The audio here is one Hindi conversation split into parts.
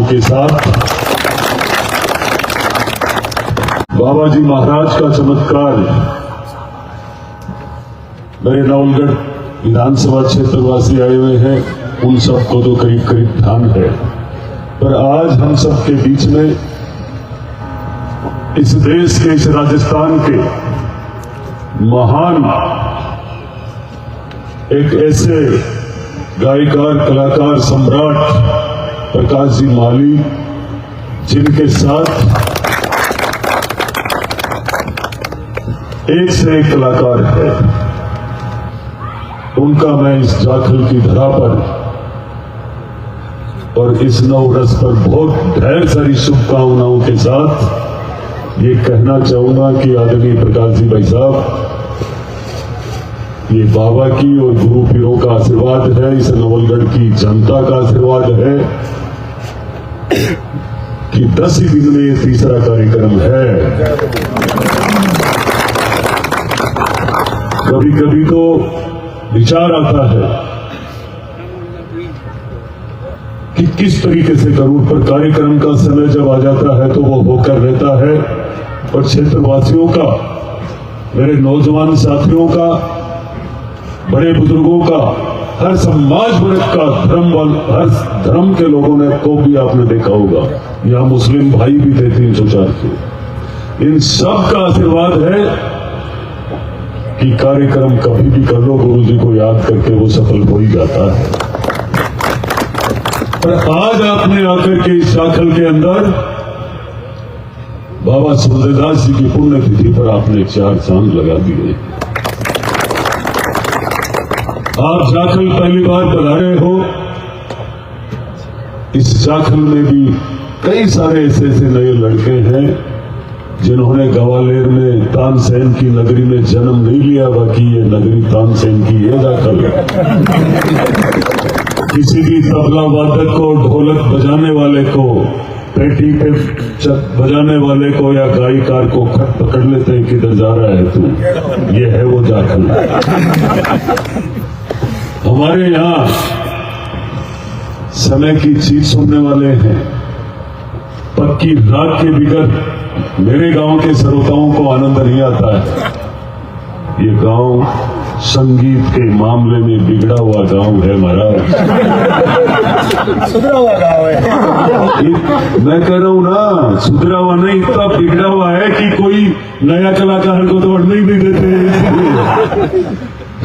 के साथ बाबा जी महाराज का चमत्कार मेरे नवलगढ़ विधानसभा क्षेत्रवासी आए हुए हैं, उन सबको तो करीब करीब ध्यान है, पर आज हम सब के बीच में इस देश के, इस राजस्थान के महान एक ऐसे गायकार, कलाकार, सम्राट प्रकाश जी माली, जिनके साथ एक से एक कलाकार है, उनका मैं इस जाखल की धरा पर और इस नवरस पर बहुत ढेर सारी शुभकामनाओं के साथ ये कहना चाहूंगा कि आदरणीय प्रकाश जी भाई साहब, ये बाबा की और गुरु पीरों का आशीर्वाद है, इस नवलगढ़ की जनता का आशीर्वाद है कि 10 ही दिन में ये तीसरा कार्यक्रम है। कभी कभी तो विचार आता है कि किस तरीके से करूं, पर कार्यक्रम का समय जब आ जाता है तो वो होकर रहता है। और क्षेत्रवासियों का, मेरे नौजवान साथियों का, बड़े बुजुर्गों का, हर समाज वर्ग का, हर धर्म के लोगों ने को भी आपने देखा होगा, यहाँ मुस्लिम भाई भी थे 304 के, इन सब का आशीर्वाद है कि कार्यक्रम कभी भी कर लो, गुरु जी को याद करके वो सफल हो ही जाता है। पर आज आपने आकर के इस जाखल के अंदर बाबा सूरदास जी की पुण्यतिथि पर आपने 4 चांद लगा दिए। आप जाखल पहली बार पधारे हो, इस जाखल में भी कई सारे ऐसे ऐसे नए लड़के हैं जिन्होंने ग्वालियर में तानसेन की नगरी में जन्म नहीं लिया, बाकी ये नगरी तानसेन की है जाखल। किसी भी तबला वादक को, ढोलक बजाने वाले को, पेटी पे बजाने वाले को या गायकार को खट पकड़ लेते हैं, किधर जा रहा है तू, ये है वो जाखल। हमारे यहाँ समय की चीज सुनने वाले हैं, पक्की रात के बिगड़ मेरे गांव के श्रोताओं को आनंद नहीं आता है। ये गांव संगीत के मामले में बिगड़ा हुआ गांव है महाराज, सुधरा हुआ गांव है। मैं कह रहा हूं ना, सुधरा हुआ नहीं, इतना बिगड़ा हुआ है कि कोई नया कलाकार को तो नहीं भी देते।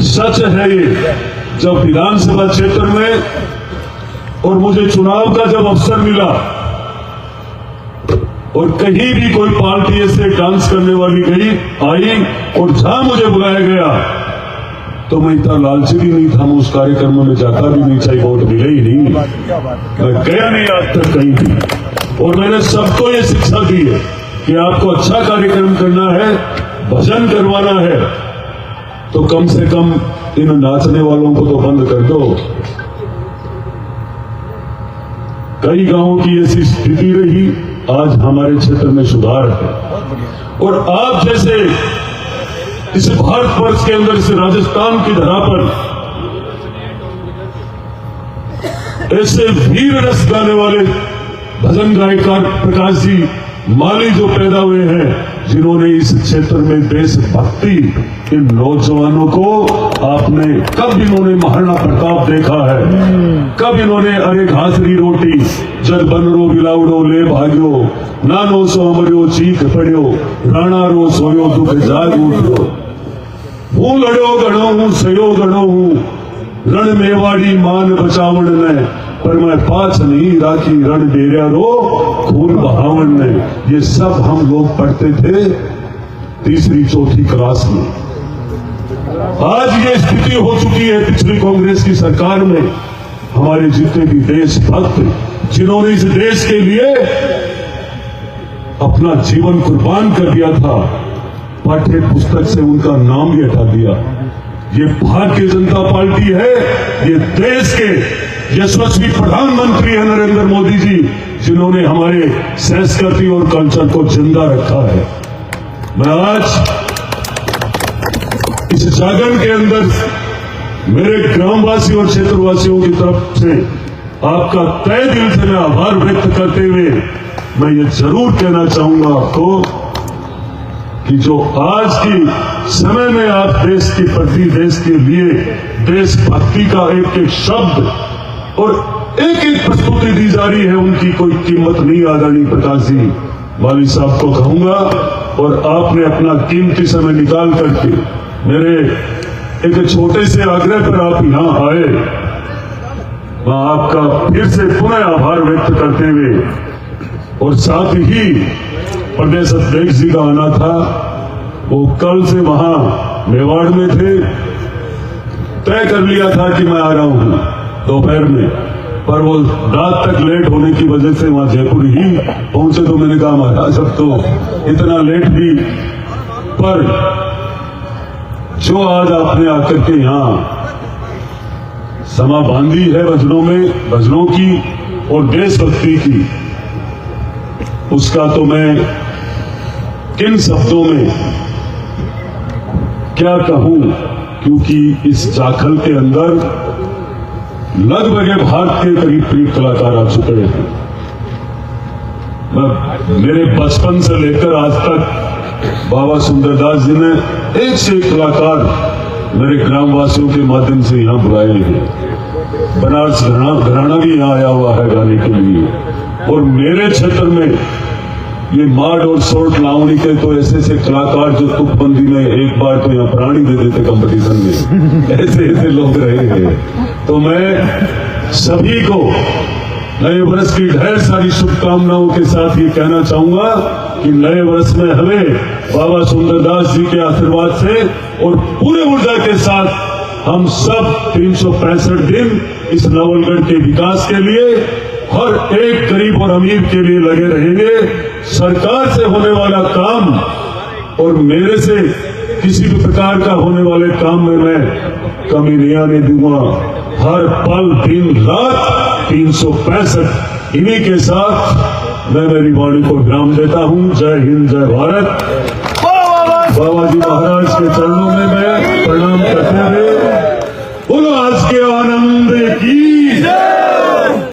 सच है ये। जब विधानसभा क्षेत्र में और मुझे चुनाव का जब अवसर मिला और कहीं भी कोई पार्टी ऐसे डांस करने वाली गई आई और जहां मुझे बुलाया गया तो मैं इतना लालची भी नहीं था, मैं उस कार्यक्रम में जाता भी नहीं, चाहे वोट मिले ही नहीं, मैं गया नहीं आज तक कहीं भी। और मैंने सबको ये शिक्षा दी है कि आपको अच्छा कार्यक्रम करना है, भजन करवाना है, तो कम से कम इन नाचने वालों को तो बंद कर दो। कई गांवों की ऐसी स्थिति रही, आज हमारे क्षेत्र में सुधार है। और आप जैसे इस भारतवर्ष के अंदर, इस राजस्थान की धरा पर ऐसे वीर रस गाने वाले भजन गायकार प्रकाश जी माली जो पैदा हुए हैं, जिन्होंने इस क्षेत्र में देशभक्ति, इन नौजवानों को आपने कब इन्होंने महाराणा प्रताप देखा है, कब इन्होंने अरे घासरी रोटी जद बनरो बिलावड़ो ले भाग्यो, नानो सो अमरियो चीख पड़ियो, राणा रो सोयो दुख जाग उठ्यो, हूं लड़ो गणो हूं सयो गणो हूं, रण मेवाड़ी मान बचावण ने, पर मैं पाछ नहीं राखी रण डेरिया रो खून बहावन ने। ये सब हम लोग पढ़ते थे 3री 4थी क्लास में। आज ये स्थिति हो चुकी है पिछली कांग्रेस की सरकार में। हमारे जितने भी देशभक्त, जिन्होंने इस देश के लिए अपना जीवन कुर्बान कर दिया था, पाठ्य पुस्तक से उनका नाम भी हटा दिया। ये भारतीय जनता पार्टी है, ये देश के यशस्वी प्रधानमंत्री है नरेंद्र मोदी जी, जिन्होंने हमारे संस्कृति और कल्चर को जिंदा रखा है। मैं आज इस जागरण के अंदर मेरे ग्रामवासी और क्षेत्रवासियों की तरफ से आपका तहे दिल से मैं आभार व्यक्त करते हुए मैं ये जरूर कहना चाहूंगा आपको कि जो आज की समय में आप देश के प्रति, देश के लिए, देशभक्ति का एक एक शब्द और एक एक प्रस्तुति दी जा रही है, उनकी कोई कीमत नहीं आदरणीय प्रकाश जी वाली साहब को कहूंगा। और आपने अपना कीमती समय निकाल करके मेरे एक छोटे से आग्रह पर आप यहां आए, मैं आपका फिर से पुनः आभार व्यक्त करते हुए और साथ ही प्रदेश अध्यक्ष जी का आना था, वो कल से वहां मेवाड़ में थे, तय कर लिया था कि मैं आ रहा हूं दोपहर में, पर वो रात तक लेट होने की वजह से वहां जयपुर ही पहुंचे। तो मैंने कहा महाराज अब तो इतना लेट भी, पर जो आज आपने आकर के यहाँ समा बांधी है भजनों में, भजनों की और देशभक्ति की, उसका तो मैं किन शब्दों में क्या कहूं, क्योंकि इस जाखल के अंदर लगभग भारत के करीब कलाकार आ चुके हैं। मेरे बचपन से लेकर आज तक बाबा सुंदरदास जी ने एक से एक कलाकार मेरे ग्रामवासियों के माध्यम से यहाँ बुलाए हैं। बनारस घराना भी यहाँ आया हुआ है गाने के लिए। और मेरे क्षेत्र में ये माड और शॉर्ट लावणी के तो ऐसे ऐसे कलाकार जो तुकबंदी में एक बार तो यहाँ प्राणी दे देते कंपटीशन में, ऐसे ऐसे लोग रहे हैं। तो मैं सभी को नए वर्ष की ढेर सारी शुभकामनाओं के साथ ये कहना चाहूंगा कि नए वर्ष में हमें बाबा सुंदरदास जी के आशीर्वाद से और पूरे ऊर्जा के साथ हम सब 365 दिन इस नवलगढ़ के विकास के लिए हर एक गरीब और अमीर के लिए लगे रहेंगे। सरकार से होने वाला काम और मेरे से किसी भी प्रकार का होने वाले काम में मैं कमी नहीं आने दूंगा। हर पल दिन रात 365 इन्हीं के साथ मैं मेरी वाणी को विराम देता हूं। जय हिंद, जय भारत। बाबा जी महाराज के चरणों